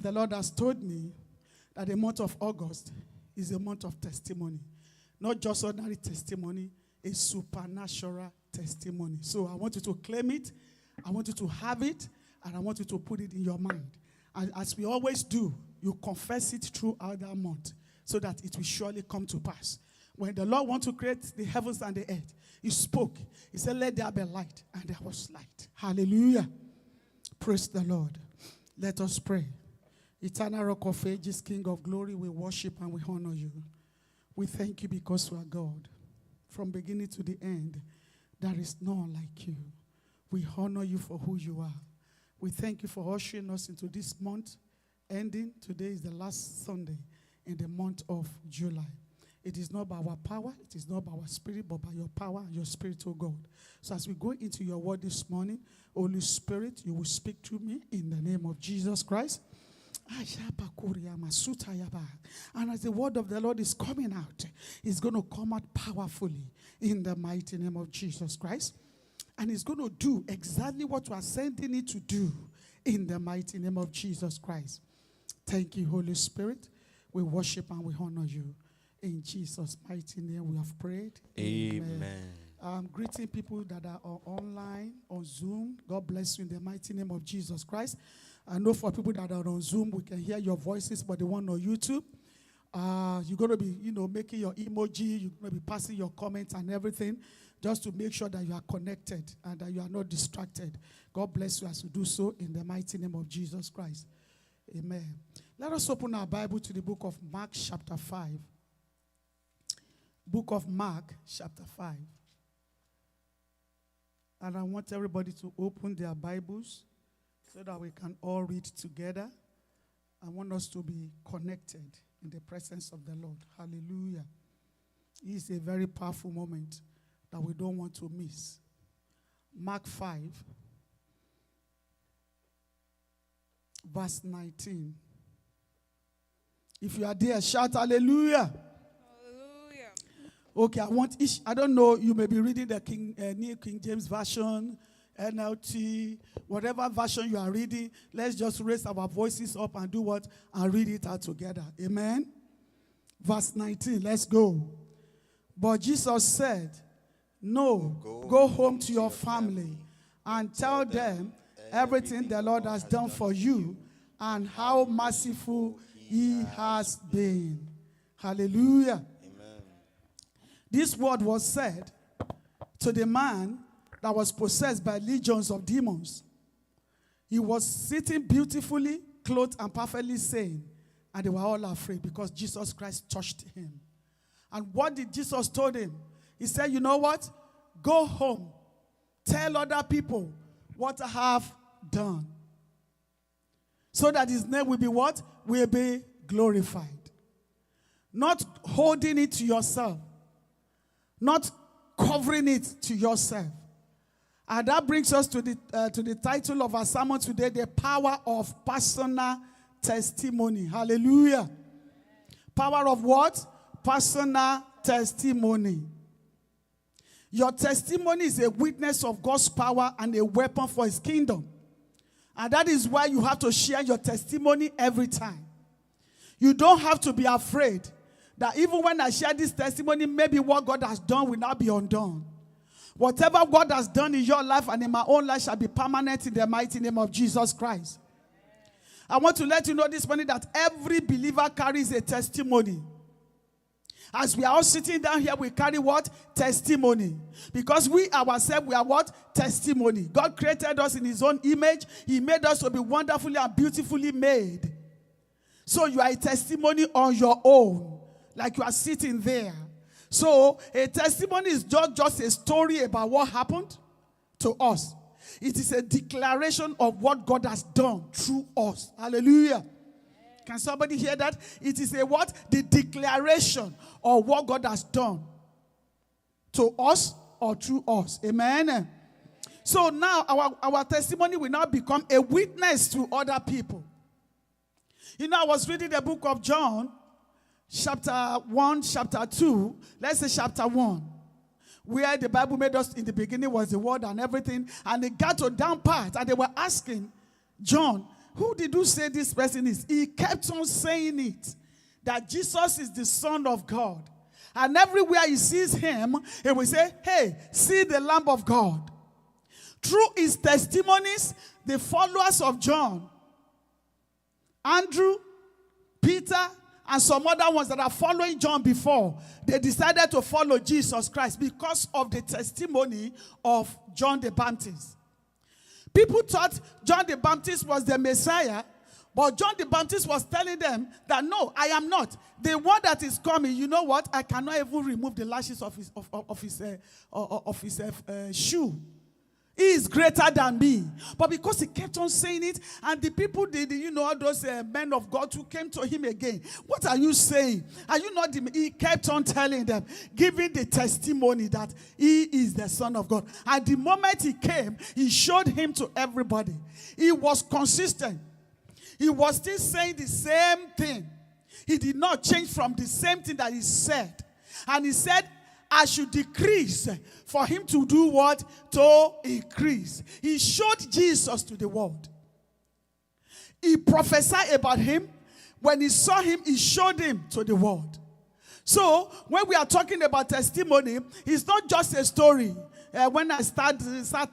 The Lord has told me that the month of August is a month of testimony. Not just ordinary testimony, a supernatural testimony. So I want you to claim it, I want you to have it, and I want you to put it in your mind. And as we always do, you confess it throughout that month so that it will surely come to pass. When the Lord wants to create the heavens and the earth, He spoke. He said, let there be light, and there was light. Hallelujah. Praise the Lord. Let us pray. Eternal Rock of Ages, King of Glory, we worship and we honor you. We thank you because you are God. From beginning to the end, there is none like you. We honor you for who you are. We thank you for ushering us into this month ending. Today is the last Sunday in the month of July. It is not by our power, it is not by our spirit, but by your power and your spirit, oh God. So as we go into your word this morning, Holy Spirit, you will speak to me in the name of Jesus Christ. And as the word of the Lord is coming out, it's going to come out powerfully in the mighty name of Jesus Christ. And it's going to do exactly what you are sending it to do in the mighty name of Jesus Christ. Thank you, Holy Spirit. We worship and we honor you. In Jesus' mighty name we have prayed. Amen. Greeting people that are online, on Zoom. God bless you in the mighty name of Jesus Christ. I know for people that are on Zoom, we can hear your voices, but the one on YouTube, you're going to be, making your emoji, you're going to be passing your comments and everything, just to make sure that you are connected and that you are not distracted. God bless you as you do so in the mighty name of Jesus Christ. Amen. Let us open our Bible to the book of Mark chapter 5. Book of Mark chapter 5. And I want everybody to open their Bibles so that we can all read together. I want us to be connected in the presence of the Lord. Hallelujah. It is a very powerful moment that we don't want to miss. Mark 5, verse 19. If you are there, shout hallelujah. Hallelujah. Okay, I don't know, you may be reading the New King James Version, NLT, whatever version you are reading. Let's just raise our voices up and do what? And read it out together. Amen. Verse 19, let's go. But Jesus said, no, go home to your family and tell them everything the Lord has done for you and how merciful He has been. Hallelujah. Amen. This word was said to the man that was possessed by legions of demons. He was sitting beautifully clothed and perfectly sane, and they were all afraid because Jesus Christ touched him. And what did Jesus told him? He said, you know what? Go home. Tell other people what I have done. So that his name will be what? Will be glorified. Not holding it to yourself. Not covering it to yourself. And that brings us to the title of our sermon today, the power of personal testimony. Hallelujah. Power of what? Personal testimony. Your testimony is a witness of God's power and a weapon for His kingdom. And that is why you have to share your testimony every time. You don't have to be afraid that even when I share this testimony, maybe what God has done will not be undone. Whatever God has done in your life and in my own life shall be permanent in the mighty name of Jesus Christ. I want to let you know this morning that every believer carries a testimony. As we are all sitting down here, we carry what? Testimony. Because we ourselves, we are what? Testimony. God created us in His own image. He made us to be wonderfully and beautifully made. So you are a testimony on your own. Like you are sitting there. So a testimony is just a story about what happened to us. It is a declaration of what God has done through us. Hallelujah. Can somebody hear that? It is a what? The declaration of what God has done to us or through us. Amen. So now our testimony will now become a witness to other people. I was reading the book of John, chapter 1, chapter 2. Let's say chapter 1. Where the Bible made us in the beginning was the word and everything. And they got to down part and they were asking John, who did you say this person is? He kept on saying it, that Jesus is the Son of God. And everywhere he sees him, he will say, hey, see the Lamb of God. Through his testimonies, the followers of John, Andrew, Peter, and some other ones that are following John before, they decided to follow Jesus Christ because of the testimony of John the Baptist. People thought John the Baptist was the Messiah, but John the Baptist was telling them that, no, I am not. The one that is coming, you know what? I cannot even remove the lashes of his shoe. He is greater than me. But because he kept on saying it, and the people, all those men of God who came to him again, what are you saying? Are you not? He kept on telling them, giving the testimony that he is the Son of God. And the moment he came, he showed him to everybody. He was consistent. He was still saying the same thing. He did not change from the same thing that he said. And he said, I should decrease for him to do what? To increase. He showed Jesus to the world. He prophesied about him. When he saw him, he showed him to the world. So, when we are talking about testimony, it's not just a story. When I start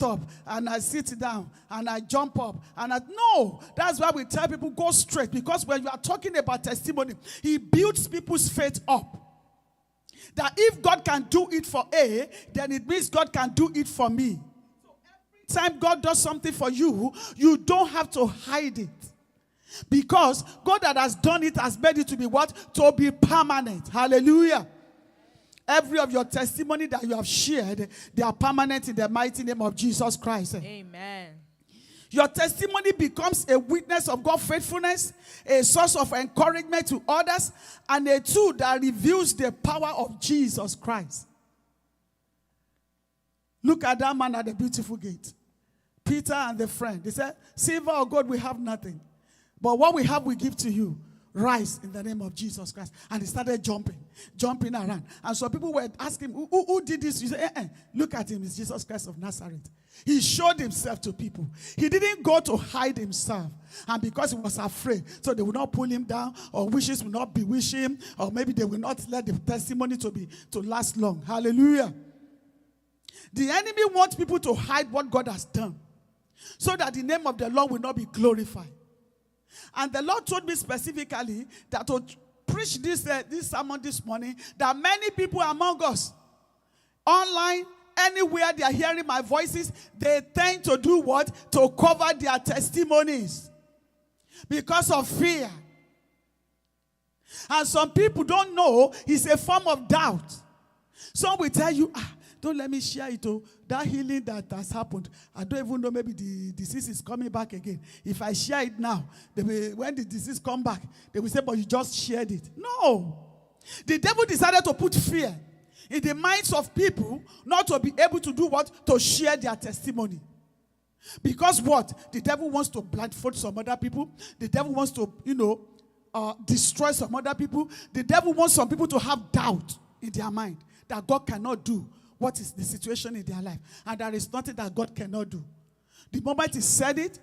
up and I sit down and I jump up no, that's why we tell people go straight, because when you are talking about testimony, he builds people's faith up. That if God can do it for A, then it means God can do it for me. So every time God does something for you, you don't have to hide it. Because God that has done it has made it to be what? To be permanent. Hallelujah. Every of your testimony that you have shared, they are permanent in the mighty name of Jesus Christ. Amen. Your testimony becomes a witness of God's faithfulness, a source of encouragement to others, and a tool that reveals the power of Jesus Christ. Look at that man at the beautiful gate. Peter and the friend. They said, silver or gold we have nothing, but what we have we give to you. Rise in the name of Jesus Christ. And he started jumping around. And so people were asking, who did this? You say, look at him, it's Jesus Christ of Nazareth. He showed himself to people. He didn't go to hide himself. And because he was afraid, so they would not pull him down, or wishes will not bewitch him, or maybe they will not let the testimony to last long. Hallelujah. The enemy wants people to hide what God has done, so that the name of the Lord will not be glorified. And the Lord told me specifically that to preach this sermon this morning, that many people among us, online, anywhere they are hearing my voices, they tend to do what? To cover their testimonies because of fear. And some people don't know it's a form of doubt. Some will tell you, don't let me share it. That healing that has happened, I don't even know, maybe the disease is coming back again. If I share it now, when the disease come back, they will say, but you just shared it. No. The devil decided to put fear in the minds of people not to be able to do what? To share their testimony. Because what? The devil wants to blindfold some other people. The devil wants to, destroy some other people. The devil wants some people to have doubt in their mind that God cannot do what is the situation in their life. And there is nothing that God cannot do. The moment he said it,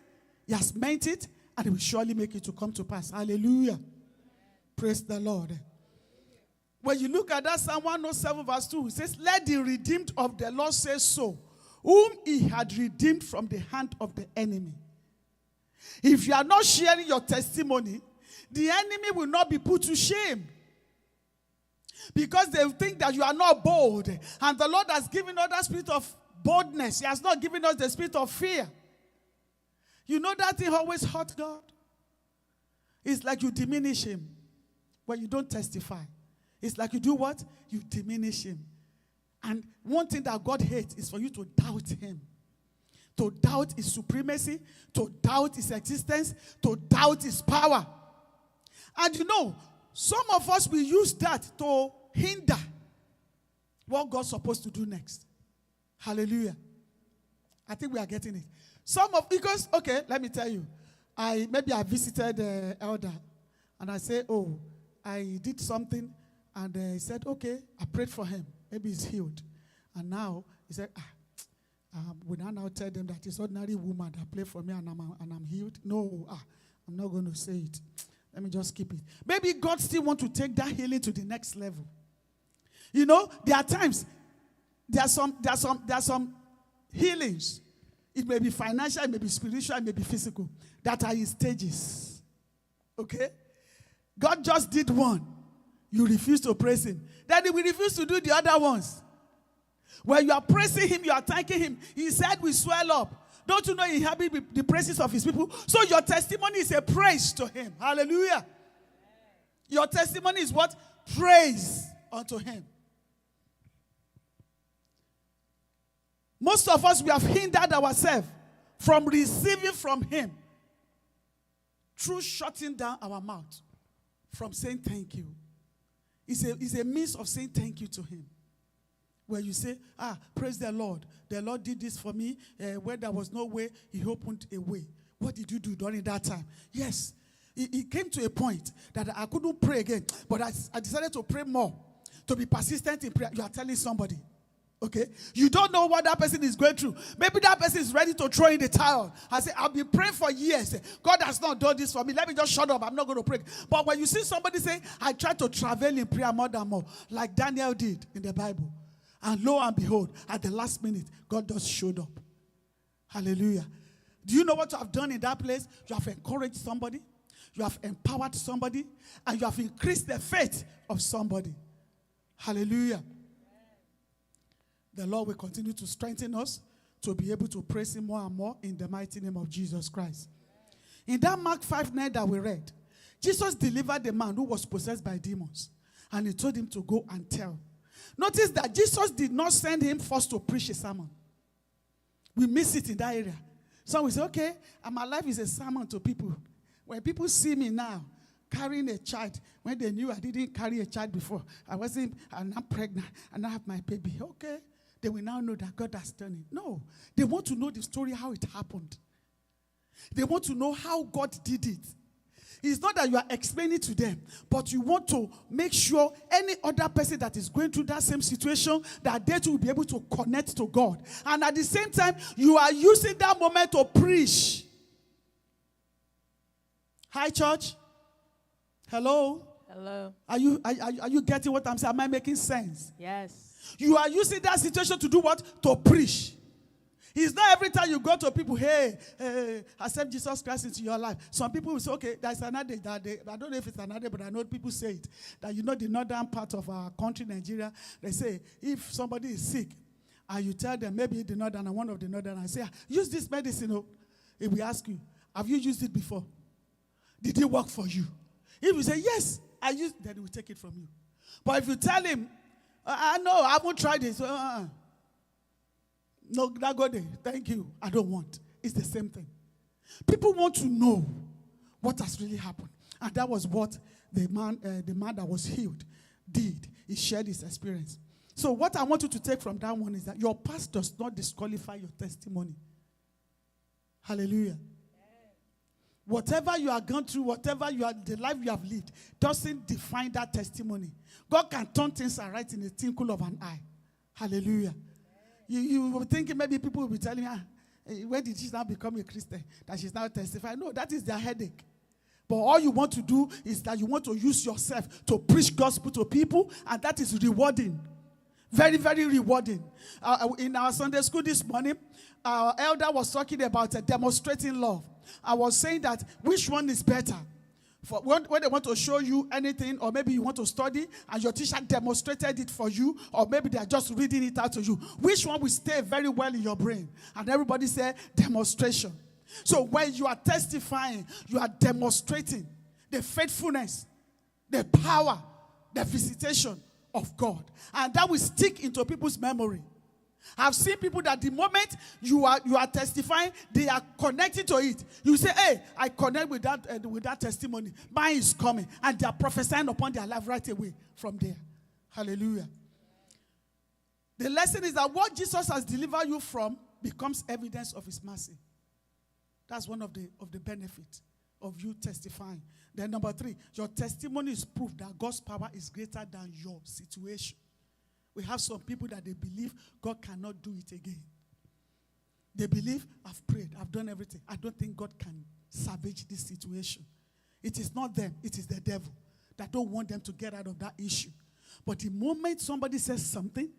he has meant it, and he will surely make it to come to pass. Hallelujah. Praise the Lord. When you look at that Psalm 107 verse 2, it says, let the redeemed of the Lord say so, whom he had redeemed from the hand of the enemy. If you are not sharing your testimony, the enemy will not be put to shame. Because they think that you are not bold. And the Lord has given us that spirit of boldness. He has not given us the spirit of fear. You know that thing always hurt God? It's like you diminish him when you don't testify. It's like you do what? You diminish him. And one thing that God hates is for you to doubt him. To doubt his supremacy. To doubt his existence. To doubt his power. And some of us will use that to hinder what God's supposed to do next. Hallelujah. I think we are getting it. Because, let me tell you. I visited the elder and I said, I did something, and he said, I prayed for him. Maybe he's healed. And now he said, we now tell them that it's ordinary woman that prayed for me and I'm healed. No, I'm not going to say it. Let me just keep it. Maybe God still wants to take that healing to the next level. You know, there are times, there are some healings. It may be financial, it may be spiritual, it may be physical, that are in stages. Okay? God just did one. You refuse to praise him. Then he will refuse to do the other ones. When you are praising him, you are thanking him. His head will swell up. Don't you know he inhabits the praises of his people? So your testimony is a praise to him. Hallelujah. Your testimony is what? Praise unto him. Most of us, we have hindered ourselves from receiving from him through shutting down our mouth from saying thank you. It's a means of saying thank you to him. Where you say, praise the Lord. The Lord did this for me. Where there was no way, he opened a way. What did you do during that time? Yes, it came to a point that I couldn't pray again. But I decided to pray more. To be persistent in prayer. You are telling somebody. Okay? You don't know what that person is going through. Maybe that person is ready to throw in the towel. I say, I've been praying for years. God has not done this for me. Let me just shut up. I'm not going to pray. But when you see somebody say, I try to travel in prayer more than more, like Daniel did in the Bible. And lo and behold, at the last minute, God just showed up. Hallelujah. Do you know what you have done in that place? You have encouraged somebody. You have empowered somebody. And you have increased the faith of somebody. Hallelujah. The Lord will continue to strengthen us to be able to praise him more and more in the mighty name of Jesus Christ. In that Mark 5:9 that we read, Jesus delivered the man who was possessed by demons. And he told him to go and tell. Notice that Jesus did not send him first to preach a sermon. We miss it in that area. So we say, okay, and my life is a sermon to people. When people see me now carrying a child, when they knew I didn't carry a child before, I'm not pregnant, and I have my baby. Okay, they will now know that God has done it. No, they want to know the story, how it happened. They want to know how God did it. It's not that you are explaining to them, but you want to make sure any other person that is going through that same situation, that they too will be able to connect to God. And at the same time, you are using that moment to preach. Hi, church. Hello. Hello. Are you getting what I'm saying? Am I making sense? Yes. You are using that situation to do what? To preach. It's not every time you go to people, hey, accept Jesus Christ into your life. Some people will say, okay, there's another day. I don't know if it's another, but I know people say it. That you know the northern part of our country, Nigeria, they say, if somebody is sick, and you tell them, maybe the northern and one of the northern, and say, use this medicine. If we ask you, have you used it before? Did it work for you? If you say, yes, I used, then he will take it from you. But if you tell him, no, I haven't tried it. So, no, not go there. Thank you. I don't want. It's the same thing. People want to know what has really happened. And that was what the man that was healed did. He shared his experience. So what I want you to take from that one is that your past does not disqualify your testimony. Hallelujah. Whatever you are going through, the life you have lived, doesn't define that testimony. God can turn things around in a twinkle of an eye. Hallelujah. You were thinking maybe people will be telling me, when did she now become a Christian? That she's now testifying. No, that is their headache. But all you want to do is that you want to use yourself to preach gospel to people, and that is rewarding. Very, very rewarding. In our Sunday school this morning, our elder was talking about demonstrating love. I was saying that which one is better? For when they want to show you anything, or maybe you want to study and your teacher demonstrated it for you, or maybe they are just reading it out to you. Which one will stay very well in your brain? And everybody said demonstration. So when you are testifying, you are demonstrating the faithfulness, the power, the visitation of God. And that will stick into people's memory. I've seen people that the moment you are testifying, they are connected to it. You say, hey, I connect with that testimony. Mine is coming. And they are prophesying upon their life right away from there. Hallelujah. The lesson is that what Jesus has delivered you from becomes evidence of his mercy. That's one of the benefits of you testifying. Then number 3, your testimony is proof that God's power is greater than your situation. We have some people that they believe God cannot do it again. They believe, I've prayed, I've done everything. I don't think God can salvage this situation. It is not them, it is the devil that don't want them to get out of that issue. But the moment somebody says something,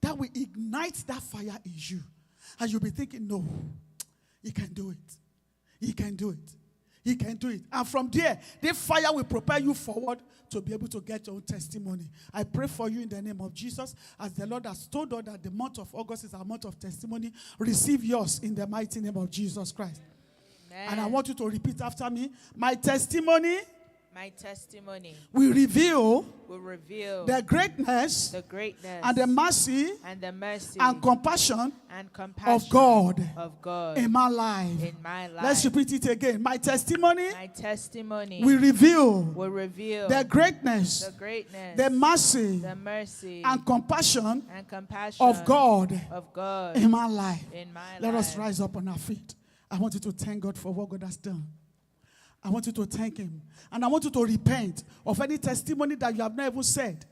that will ignite that fire in you. And you'll be thinking, no, he can do it. He can do it. He can do it. And from there, the fire will propel you forward to be able to get your own testimony. I pray for you in the name of Jesus. As the Lord has told us that the month of August is our month of testimony, receive yours in the mighty name of Jesus Christ. Amen. And I want you to repeat after me. My testimony will reveal the greatness and the mercy and compassion of God in my life. Let's repeat it again. My testimony will reveal the greatness, the mercy and compassion of God in my life. Let us rise up on our feet. I want you to thank God for what God has done. I want you to thank him. And I want you to repent of any testimony that you have not even said.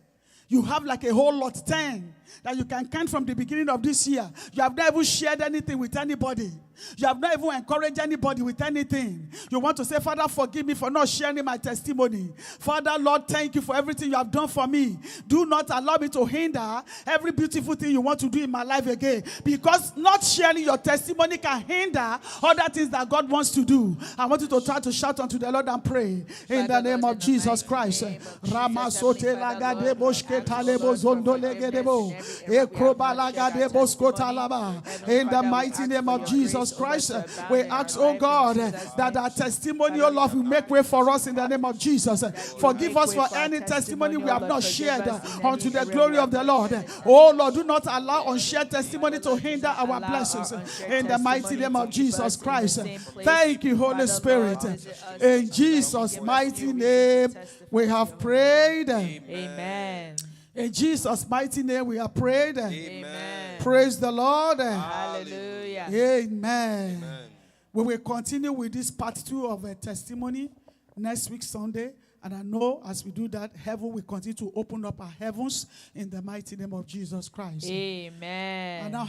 You have like a whole lot, 10, that you can count from the beginning of this year. You have not even shared anything with anybody. You have not even encouraged anybody with anything. You want to say, Father, forgive me for not sharing my testimony. Father, Lord, thank you for everything you have done for me. Do not allow me to hinder every beautiful thing you want to do in my life again. Because not sharing your testimony can hinder other things that God wants to do. I want you to try to shout unto the Lord and pray. In the name of Jesus Christ. In the mighty name of Jesus Christ, we ask, oh God, that our testimony, oh Lord, will make way for us in the name of Jesus. Forgive us for any testimony we have not shared unto the glory of the Lord. Oh Lord, do not allow unshared testimony to hinder our blessings in the mighty name of Jesus Christ. Thank you, Holy Spirit. In Jesus' mighty name, we have prayed. Amen. In Jesus' mighty name, we have prayed. Amen. Praise the Lord. Hallelujah. Amen. Amen. We will continue with this part 2 of a testimony next week, Sunday. And I know as we do that, heaven will continue to open up our heavens in the mighty name of Jesus Christ. Amen. And now